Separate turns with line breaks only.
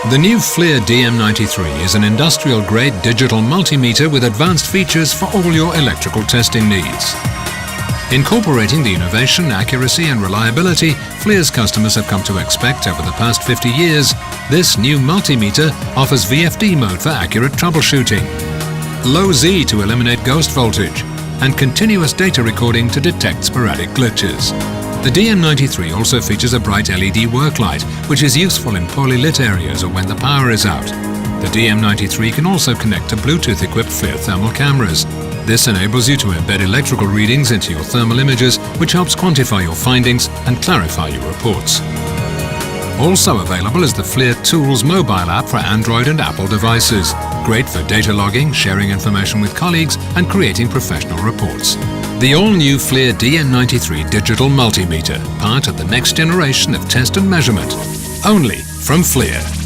The new FLIR DM93 is an industrial-grade digital multimeter with advanced features for all your electrical testing needs. Incorporating the innovation, accuracy and reliability FLIR's customers have come to expect over the past 50 years, this new multimeter offers VFD mode for accurate troubleshooting, low Z to eliminate ghost voltage, and continuous data recording to detect sporadic glitches. The DM93 also features a bright LED work light, which is useful in poorly lit areas or when the power is out. The DM93 can also connect to Bluetooth-equipped FLIR thermal cameras. This enables you to embed electrical readings into your thermal images, which helps quantify your findings and clarify your reports. Also available is the FLIR Tools mobile app for Android and Apple devices. Great for data logging, sharing information with colleagues and creating professional reports. The all-new FLIR DM93 digital multimeter, part of the next generation of test and measurement. Only from FLIR.